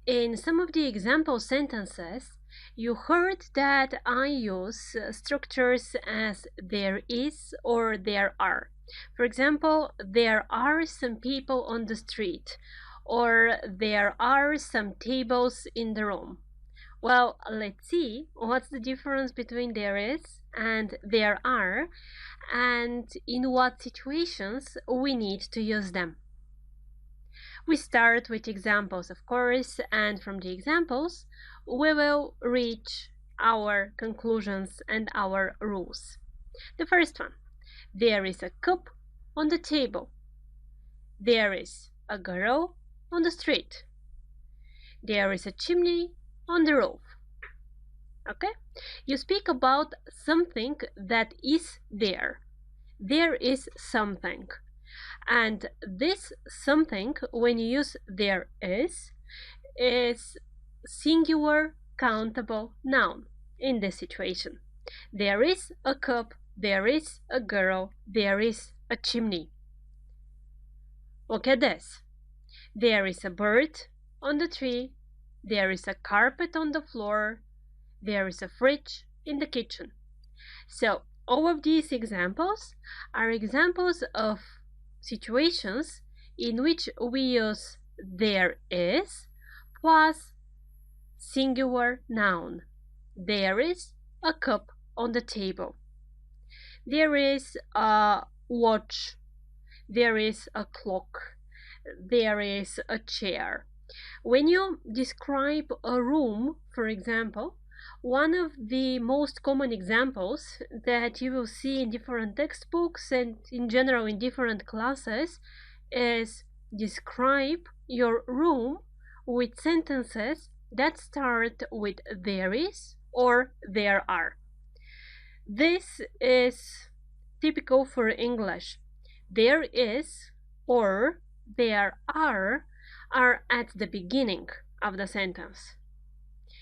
In some of the example sentences, you heard that I use structures as there is or there are. For example, there are some people on the street, or there are some tables in the room. Well, let's see what's the difference between there is and there are, and in what situations we need to use them. We start with examples, of course, and from the examples, we will reach our conclusions and our rules. The first one, there is a cup on the table. There is a girl on the street. There is a chimney on the roof. Okay? You speak about something that is there. There is something. And this something, when you use there is singular countable noun in this situation. There is a cup, there is a girl, there is a chimney. Look at this. There is a bird on the tree, there is a carpet on the floor, there is a fridge in the kitchen. So all of these examples are examples of situations in which we use there is plus singular noun. There is a cup on the table. There is a watch. There is a clock. There is a chair. When you describe a room, for example, one of the most common examples that you will see in different textbooks and in general in different classes is describe your room with sentences that start with there is or there are. This is typical for English. There is or there are at the beginning of the sentence.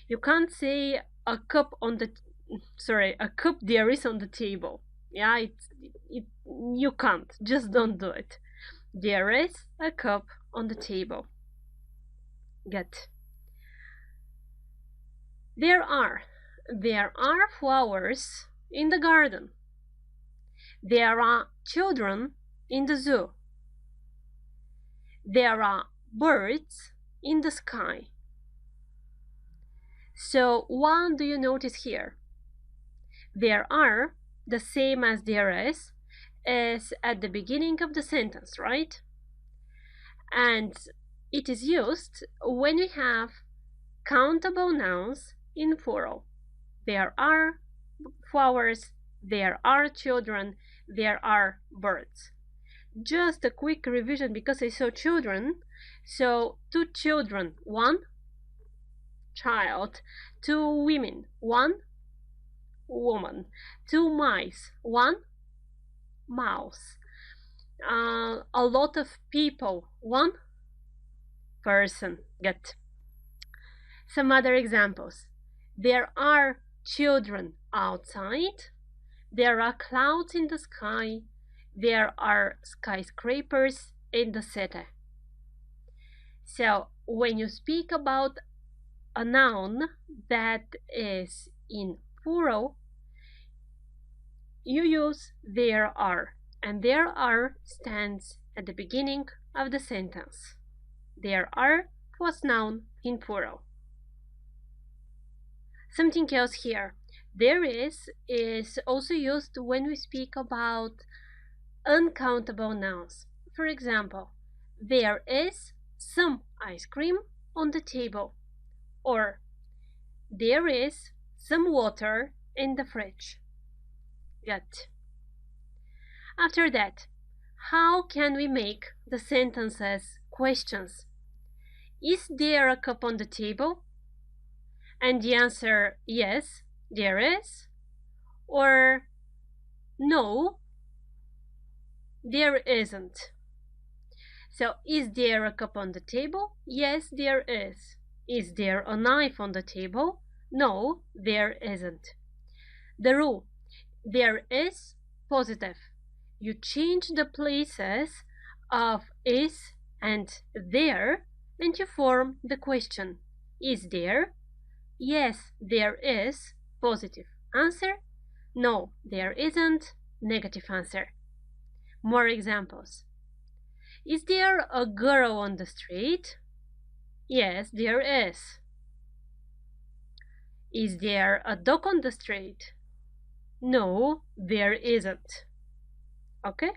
You can't say a cup there is on the table. Yeah, you can't. Just don't do it. There is a cup on the table. Get. There are flowers in the garden. There are children in the zoo. There are birds in the sky. So what do you notice here? There are, the same as there is at the beginning of the sentence, right? And it is used when we have countable nouns in plural. There are flowers, there are children, there are birds. Just a quick revision because I saw children. So 2 children, 1 child, 2 women, 1 woman, 2 mice, 1 mouse, a lot of people, 1 person. Get. Some other examples. There are children outside, there are clouds in the sky, there are skyscrapers in the city. So when you speak about a noun that is in plural, you use there are, and there are stands at the beginning of the sentence. There are plus noun in plural. Something else here. There is also used when we speak about uncountable nouns. For example, there is some ice cream on the table, or there is some water in the fridge. Get. After that, how can we make the sentences questions? Is there a cup on the table? And the answer, yes, there is. Or no, there isn't. So, is there a cup on the table? Yes, there is. Is there a knife on the table? No, there isn't. The rule, there is positive. You change the places of is and there and you form the question. Is there? Yes, there is. Positive answer. No, there isn't. Negative answer. More examples. Is there a girl on the street? Yes, there is. Is there a dog on the street? No, there isn't. Okay?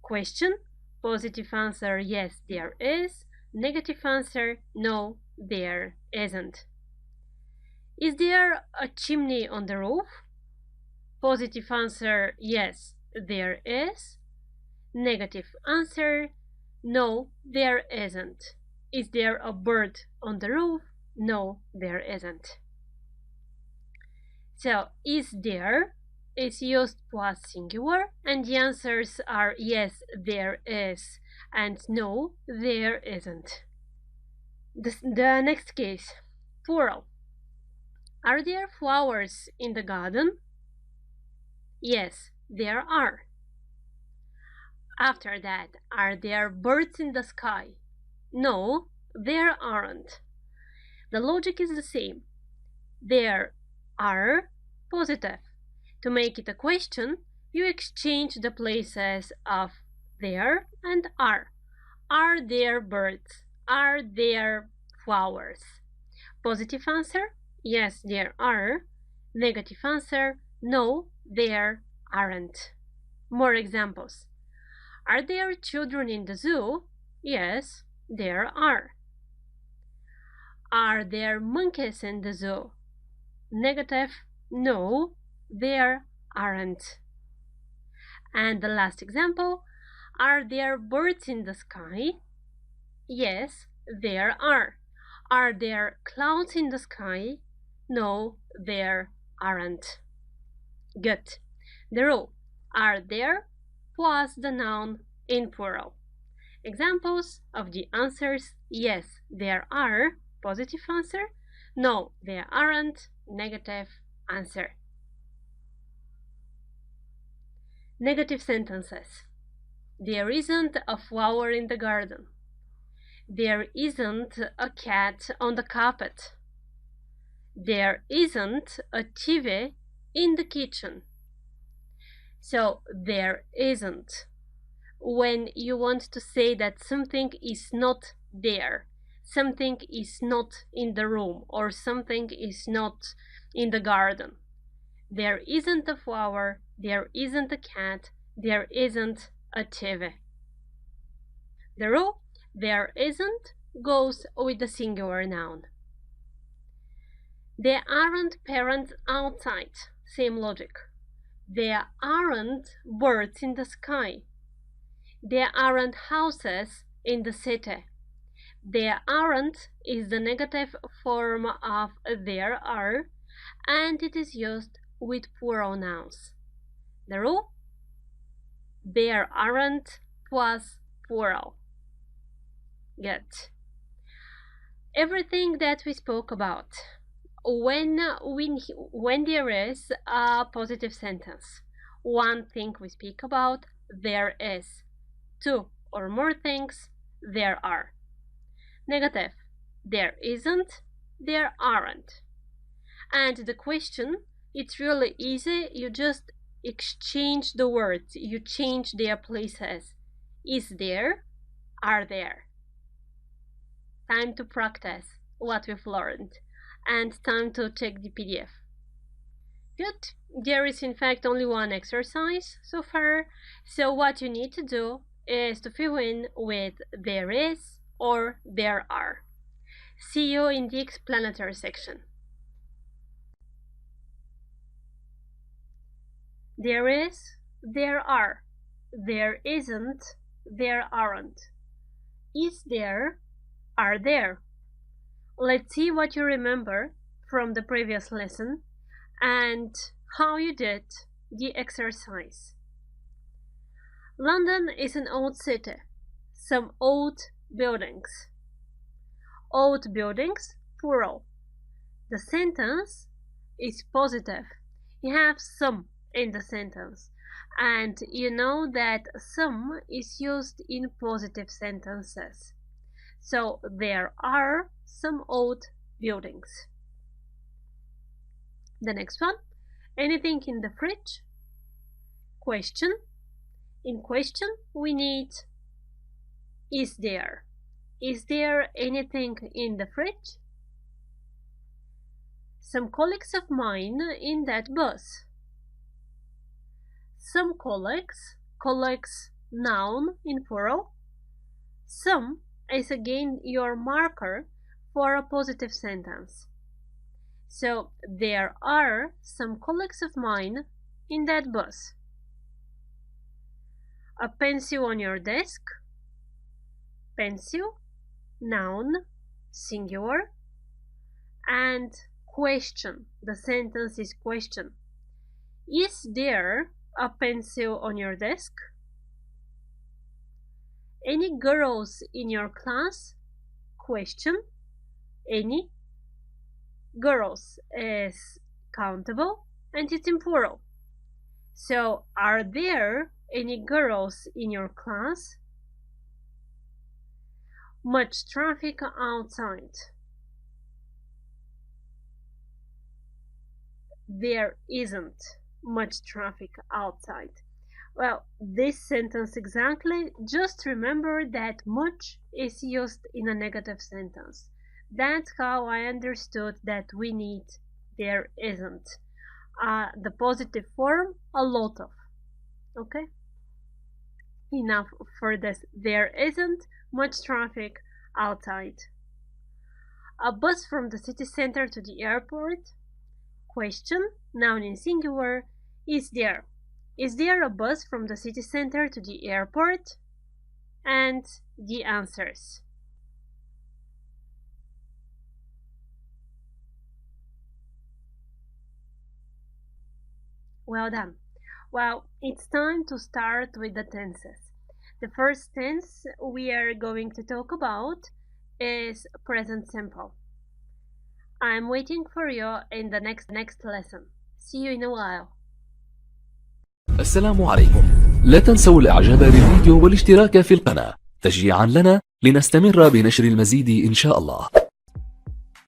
Question. Positive answer, yes, there is. Negative answer, no, there isn't. Is there a chimney on the roof? Positive answer, yes, there is. Negative answer, no, there isn't. Is there a bird on the roof? No, there isn't. So, is there is used plus singular, and the answers are yes, there is, and no, there isn't. The next case, plural. Are there flowers in the garden? Yes, there are. After that, are there birds in the sky? No, there aren't. The logic is the same. There are positive. To make it a question, you exchange the places of there and are. Are there birds? Are there flowers? Positive answer, yes, there are. Negative answer, no, there aren't. More examples. Are there children in the zoo? Yes, there are. Are there monkeys in the zoo? Negative, no, there aren't. And the last example, are there birds in the sky? Yes, there are. Are there clouds in the sky? No, there aren't. Good. The rule, are there plus the noun in plural. Examples of the answers, yes, there are, positive answer, no, there aren't, negative answer. Negative sentences. There isn't a flower in the garden. There isn't a cat on the carpet. There isn't a TV in the kitchen. So, there isn't. When you want to say that something is not there, something is not in the room, or something is not in the garden. There isn't a flower, there isn't a cat, there isn't a TV. The rule, there isn't, goes with the singular noun. There aren't parents outside, same logic. There aren't birds in the sky. There aren't houses in the city. There aren't is the negative form of there are, and it is used with plural nouns. The rule, there aren't plus plural. Good. Everything that we spoke about. When there is a positive sentence, one thing we speak about, there is. Two or more things, there are. Negative, there isn't, there aren't. And the question, it's really easy, you just exchange the words, you change their places. Is there, are there. Time to practice what we've learned, and time to check the PDF. Good. There is in fact only one exercise so far, so what you need to do is to fill in with there is or there are. See you in the explanatory section. There is, there are. There isn't, there aren't. Is there, are there. Let's see what you remember from the previous lesson and how you did the exercise. London is an old city. Some old buildings. Old buildings, plural. The sentence is positive. You have some in the sentence, and you know that some is used in positive sentences. So there are some old buildings. The next one, anything in the fridge? Question. In question, we need is there. Is there anything in the fridge? Some colleagues of mine in that bus. Some colleagues, noun in plural. Some is again your marker for a positive sentence. So there are some colleagues of mine in that bus. A pencil on your desk. Pencil, noun, singular. And question. The sentence is question. Is there a pencil on your desk? Any girls in your class? Question. Any. Girls is countable and it's in plural. So, are there any girls in your class? Much traffic outside. There isn't much traffic outside. Well, this sentence exactly, just remember that much is used in a negative sentence. That's how I understood that we need there isn't. The positive form, a lot of. Okay? Enough for this. There isn't much traffic outside. A bus from the city center to the airport. Question, noun in singular, is there. Is there a bus from the city center to the airport? And the answers. Well done. Well, it's time to start with the tenses. The first tense we are going to talk about is present simple. I'm waiting for you in the next lesson. See you in a while. السلام عليكم. لا تنسوا الإعجاب بالفيديو والاشتراك في القناة تشجيعا لنا لنستمر بنشر المزيد إن شاء الله.